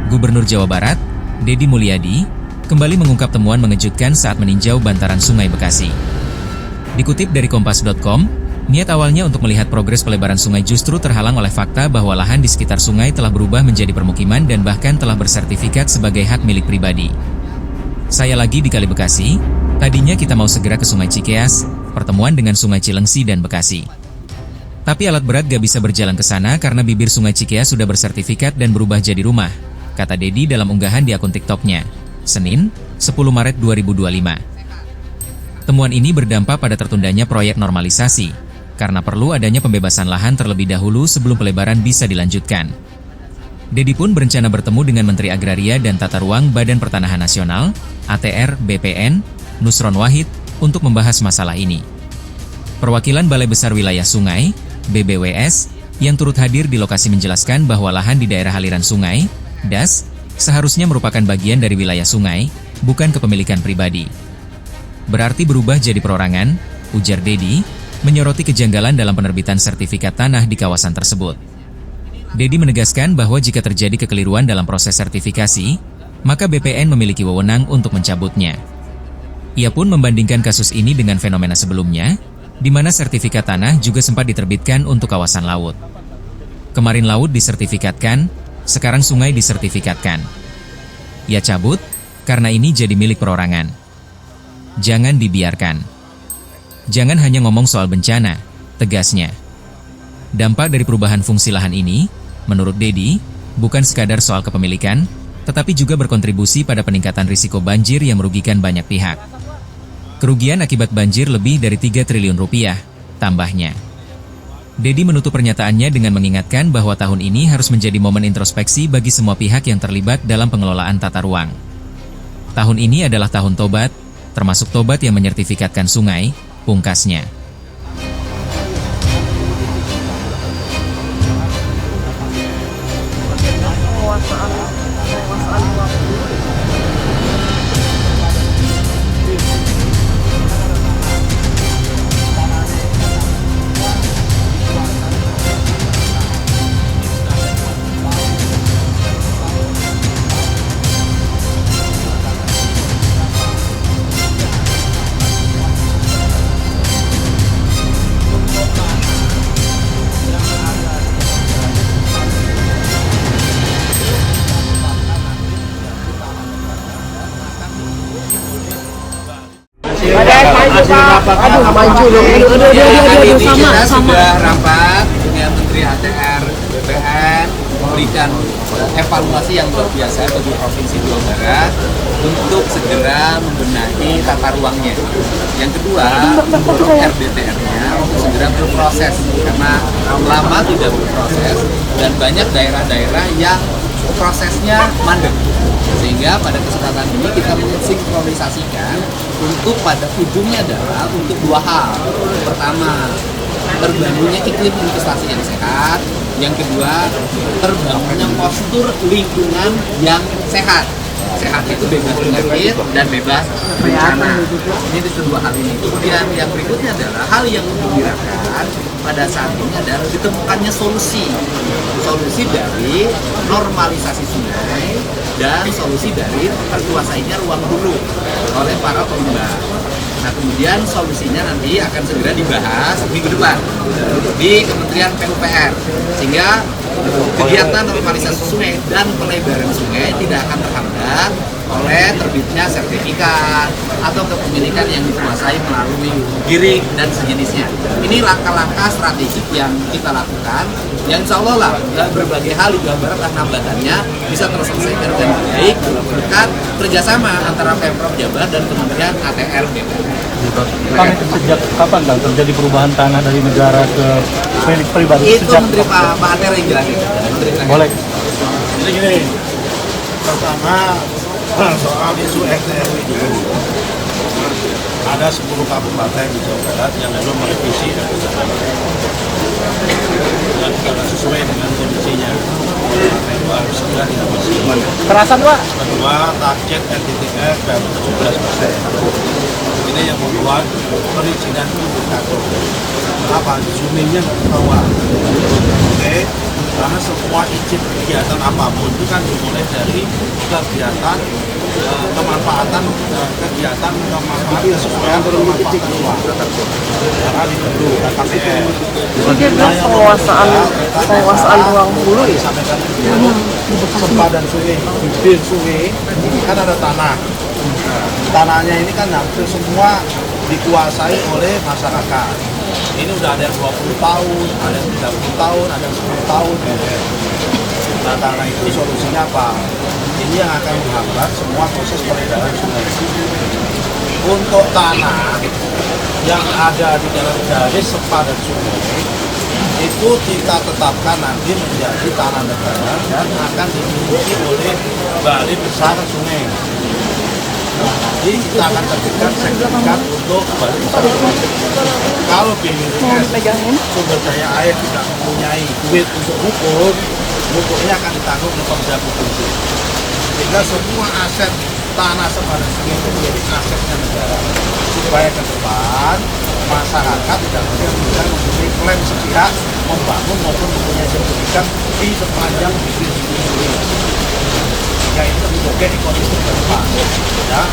Gubernur Jawa Barat, Deddy Mulyadi, kembali mengungkap temuan mengejutkan saat meninjau bantaran Sungai Bekasi. Dikutip dari Kompas.com, niat awalnya untuk melihat progres pelebaran sungai justru terhalang oleh fakta bahwa lahan di sekitar sungai telah berubah menjadi permukiman dan bahkan telah bersertifikat sebagai hak milik pribadi. Saya lagi di Kali Bekasi, tadinya kita mau segera ke Sungai Cikeas, pertemuan dengan Sungai Cilengsi dan Bekasi. Tapi alat berat gak bisa berjalan ke sana karena bibir Sungai Cikeas sudah bersertifikat dan berubah jadi rumah, kata Deddy dalam unggahan di akun TikTok-nya, Senin, 10 Maret 2025. Temuan ini berdampak pada tertundanya proyek normalisasi, karena perlu adanya pembebasan lahan terlebih dahulu sebelum pelebaran bisa dilanjutkan. Deddy pun berencana bertemu dengan Menteri Agraria dan Tata Ruang Badan Pertanahan Nasional, ATR BPN, Nusron Wahid, untuk membahas masalah ini. Perwakilan Balai Besar Wilayah Sungai, BBWS, yang turut hadir di lokasi menjelaskan bahwa lahan di daerah aliran sungai, DAS, seharusnya merupakan bagian dari wilayah sungai, bukan kepemilikan pribadi. Berarti berubah jadi perorangan, ujar Deddy, menyoroti kejanggalan dalam penerbitan sertifikat tanah di kawasan tersebut. Deddy menegaskan bahwa jika terjadi kekeliruan dalam proses sertifikasi, maka BPN memiliki wewenang untuk mencabutnya. Ia pun membandingkan kasus ini dengan fenomena sebelumnya, di mana sertifikat tanah juga sempat diterbitkan untuk kawasan laut. Kemarin laut disertifikatkan, sekarang sungai disertifikatkan. Ia cabut, karena ini jadi milik perorangan. Jangan dibiarkan. Jangan hanya ngomong soal bencana, tegasnya. Dampak dari perubahan fungsi lahan ini, menurut Deddy, bukan sekadar soal kepemilikan, tetapi juga berkontribusi pada peningkatan risiko banjir yang merugikan banyak pihak. Kerugian akibat banjir lebih dari 3 triliun rupiah, tambahnya. Deddy menutup pernyataannya dengan mengingatkan bahwa tahun ini harus menjadi momen introspeksi bagi semua pihak yang terlibat dalam pengelolaan tata ruang. Tahun ini adalah tahun tobat, termasuk tobat yang menyertifikatkan sungai, pungkasnya. Kita sudah rapat dengan Menteri ATR BPN memberikan evaluasi yang luar biasa bagi Provinsi Jawa Barat untuk segera membenahi tata ruangnya. Yang kedua, mendorong RDTR-nya untuk segera berproses karena lama tidak berproses dan banyak daerah-daerah yang prosesnya mandek. Sehingga pada kesempatan ini kita mensinkronisasikan untuk pada ujungnya adalah untuk dua hal. Pertama, terbangunnya iklim investasi yang sehat. Yang kedua, terbangunnya postur lingkungan yang sehat. Sehat itu bebas penyakit dan bebas bencana. Ini kedua hal ini. Kemudian yang berikutnya adalah hal yang menggembirakan pada saat ini adalah ditemukannya solusi dari normalisasi sungai dan solusi dari terkuasainya ruang hulu oleh para pengembang. Nah, kemudian solusinya nanti akan segera dibahas minggu depan di Kementerian PUPR, sehingga kegiatan normalisasi sungai dan pelebaran sungai tidak akan terhambat oleh terbitnya sertifikat atau kepemilikan yang dikuasai melalui giring dan sejenisnya. Ini langkah-langkah strategik yang kita lakukan, yang insya Allah lah berbagai hal di Jawa Barat dan hambatannya bisa terselesaikan dengan baik berkat kerjasama antara Pemprov Jabar dan Kementerian ATR BPN. Kang, itu sejak kapan Kang terjadi perubahan tanah dari negara ke milik pribadi? Itu sejak Menteri Pak ATR yang jelasin. Boleh. Jadi gini, pertama soal isu RTR ini, ada 10 kabupaten di Jawa Barat yang belum merevisi dan tidak sesuai dengan kondisinya. Itu harus segera direvisi. Kerasan Pak? Kedua, target RTTR baru 17%. Ini yang membuat perizinan indikator. apa zoomingnya ke bawah. Oke, karena semua izin kegiatan apapun itu kan dimulai dari kegiatan kemanfaatan kesesuaian kemanfaatan luas. Karena diperlu KPR. Itu dia bilang penguasaan ruang hulu ya. Sampaikan sempadan sungai, bibir sungai kan ada tanah. Tanahnya ini kan hampir semua dikuasai oleh masyarakat. Ini udah ada yang 20 tahun, ada yang 30 tahun, ada yang 10 tahun. Nah, tanah itu solusinya apa? Ini yang akan menghambat semua proses peredaran sungai. Untuk tanah yang ada di dalam garis sempadan sungai itu kita tetapkan nanti menjadi tanah negara dan akan dimiliki oleh Balai Besar Sungai. Jadi kita akan terbitkan sertifikat untuk Balai Besar Sungai. Kalau BUMS sumber daya air tidak mempunyai duit untuk pupuknya akan ditanggung oleh Pemda Provinsi. Sehingga semua aset tanah sempadan sungai itu menjadi asetnya negara. Supaya ke depan masyarakat tidak mempunyai klaim sepihak membangun maupun mempunyai sertifikat di sepanjang bibir sungai. Ya, itu menjadi ekosistem ke depan. Ya,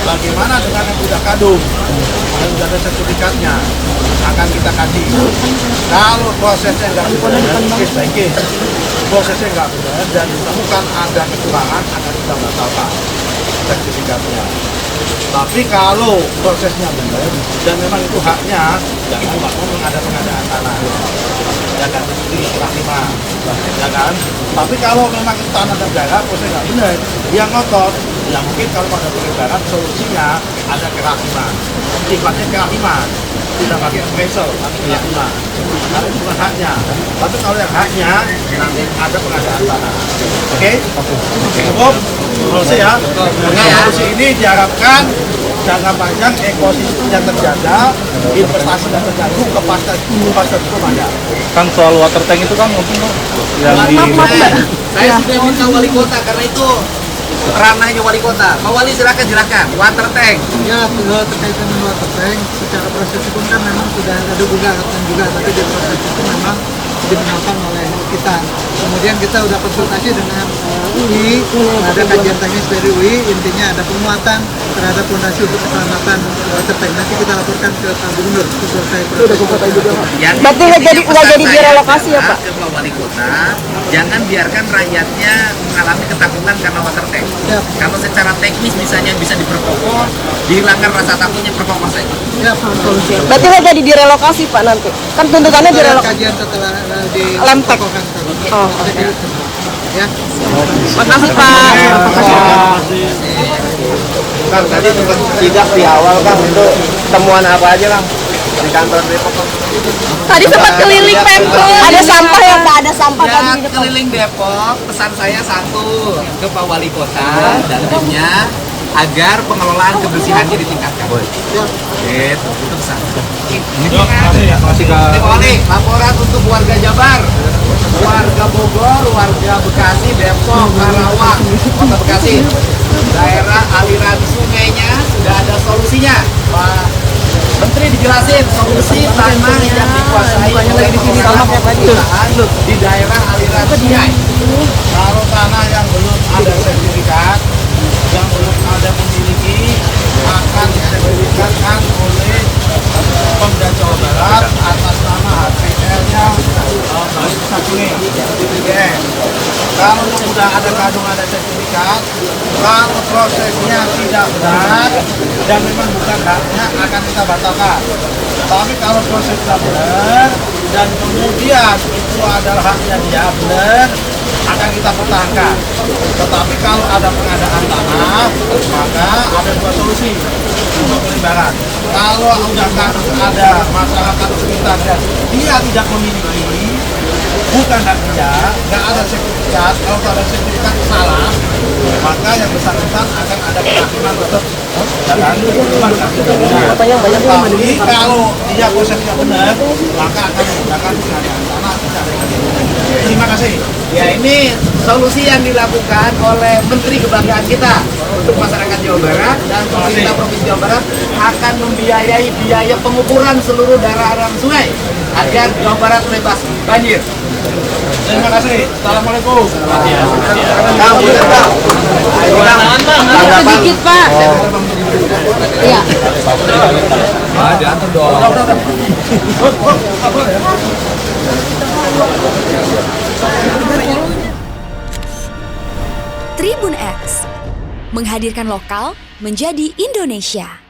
bagaimana dengan yang sudah kadung, yang sudah ada sertifikatnya, akan kita kaji. Kalau prosesnya nggak benar, prosesnya nggak benar dan ditemukan ada kekurangan, akan kita batalkan sertifikatnya. Tapi kalau prosesnya benar dan memang itu haknya, jangan memang ada pengadaan tanah, ya kan, itu rahimah, ya kan. Tapi kalau memang itu tanah negara, prosesnya nggak benar, yang ngotot, ya mungkin kalau pada peredaran solusinya ada kerahiman, sifatnya kerahiman, tidak pakai appraisal, tapi kerahiman, karena itu bukan haknya. Tapi kalau yang haknya, nanti ada pengadaan tanah. Oke? Cukup? Solusi ya? Dengan solusi ini diharapkan jangka panjang ekosistem yang terjaga, investasi yang terganggu, kepastian hukum ada. Kan soal water tank itu kan mungkin yang di Saya sudah minta wali kota karena itu ranahnya wali kota. Pak Wali silakan water tank. Ya, terkait dengan water tank, secara proses hukum kan memang sudah ada gugatan juga, tapi di proses itu memang dimenangkan oleh kita. Kemudian kita sudah konsultasi dengan UI, ada kajian teknis dari UI, intinya ada penguatan terhadap fondasi untuk keselamatan water tank. Nanti kita laporkan ke Pak Gubernur selesai proses. Berarti nggak jadi direlokasi ya Pak? Ke Pak Wali Kota, jangan biarkan rakyatnya mengalami ketakutan karena water tank. Ya. Kalau secara teknis misalnya bisa diperkokoh, dihilangkan rasa takutnya perkokoh saja. Ya, solusi. Berarti nggak jadi direlokasi Pak nanti? Kan tuntutannya direlokasi. Kajian setelah di Lemtek. Oh, Oke. Ya. Makasih Pak. Kang, tadi sempat tidak di awal Kang, itu temuan apa aja Kang di kantor Depok Kang? Tadi sempat keliling Pemkot. Ada sampah yang nggak ada sampah Ya, tadi di depan. keliling Depok, pesan saya satu ke Pak Wali Kota dan timnya agar pengelolaan kebersihannya ditingkatkan. Itu pesan. masih ke Pak Wali, laporan untuk warga Jabar, warga Bogor, warga Bekasi, Depok, Karawang, Kota Bekasi. Daerah aliran sungainya sudah ada solusinya. Pak Menteri dijelasin solusi tanah yang dikuasai oleh pengelola pemerintahan di daerah aliran sungai. Kalau tanah yang belum ada sertifikat, yang belum ada memiliki, akan disertifikatkan oleh Pemda Jawa Barat atas nama HPL-nya Balai Besar Sungai, BPGN. Kalau sudah ada kadung ada sertifikat, kalau prosesnya tidak benar dan memang bukan haknya, akan kita batalkan. Tapi kalau proses tidak benar dan kemudian itu adalah haknya dia benar, akan kita pertahankan. Tetapi kalau ada pengadaan tanah, maka ada dua solusi untuk pelebaran. Kalau sudah ada masyarakat sekitar dan dia tidak memiliki, bukan hak dia, nggak ada sertifikat. Kalau ada sertifikat salah, maka yang bersangkutan akan ada kehakiman tetap. Jangan tapi kalau dia prosesnya benar, maka akan menggunakan pengadaan tanah. Terima kasih. Ya, ini solusi yang dilakukan oleh Menteri Kebanggaan kita, untuk masyarakat Jawa Barat, dan pemerintah Provinsi Jawa Barat akan membiayai biaya pengukuran seluruh daerah aliran sungai agar Jawa Barat bebas banjir. Terima kasih. Assalamualaikum. Kang, bener Kang. Ayo Kang. Tanggapan. Sedikit Pak. Iya. Diantar dong. Tribun X menghadirkan lokal menjadi Indonesia.